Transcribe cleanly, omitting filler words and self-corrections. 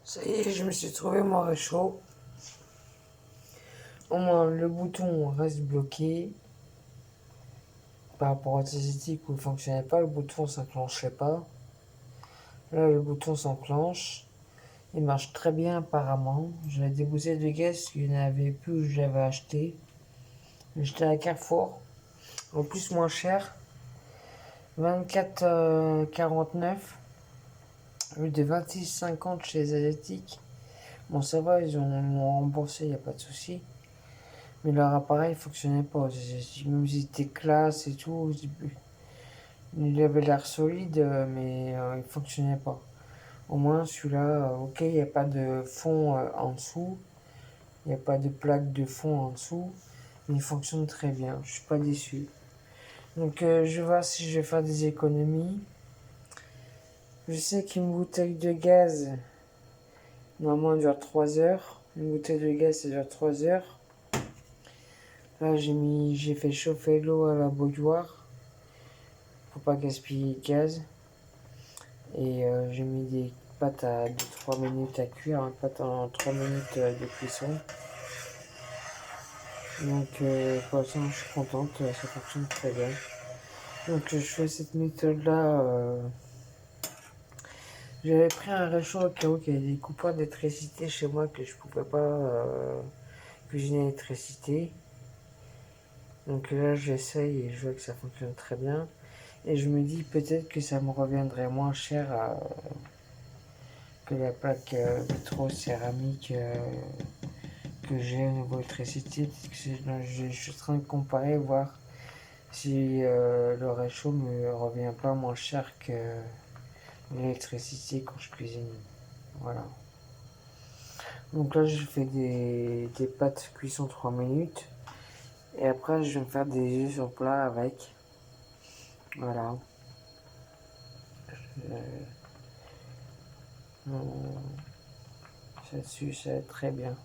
Ça y est, je me suis trouvé mon réchaud. Au moins, le bouton reste bloqué. Par rapport à Tizétique où il ne fonctionnait pas, le bouton s'enclenchait pas. Là, le bouton s'enclenche. Il marche très bien apparemment. J'avais des bouteilles de gaz qu'il n'y en avait plus où je l'avais acheté. J'étais à Carrefour. En plus, moins cher. 24,49 au lieu de 26,50 chez les Asiatiques. Bon, ça va, ils m'ont remboursé, il n'y a pas de souci. Mais leur appareil fonctionnait pas. Même s'il était classe et tout, il avait l'air solide, mais il fonctionnait pas. Au moins celui-là, ok, il n'y a pas de fond en dessous, il n'y a pas de plaque de fond en dessous, mais il fonctionne très bien. Je suis pas déçu. Donc je vais voir si je vais faire des économies. Je sais qu'une bouteille de gaz, normalement, elle dure 3 heures. Une bouteille de gaz, ça dure 3 heures. Là, j'ai fait chauffer l'eau à la bouilloire pour pas gaspiller de gaz. Et j'ai mis des pâtes à 2-3 minutes à cuire, hein, pâtes en 3 minutes de cuisson. Donc pour l'instant, je suis contente, ça fonctionne très bien. Donc je fais cette méthode-là. J'avais pris un réchaud au cas où il y avait des coupures d'électricité chez moi que je pouvais pas cuisiner l'électricité. Donc là, j'essaye et je vois que ça fonctionne très bien. Et je me dis peut-être que ça me reviendrait moins cher que la plaque vitrocéramique que j'ai au niveau électricité. Je suis en train de comparer, voir si le réchaud me revient pas moins cher que l'électricité quand je cuisine. Voilà. Donc là, je fais des pâtes cuisson 3 minutes. Et après, je vais me faire des œufs sur plat avec. Voilà. Ça dessus, ça va être très bien.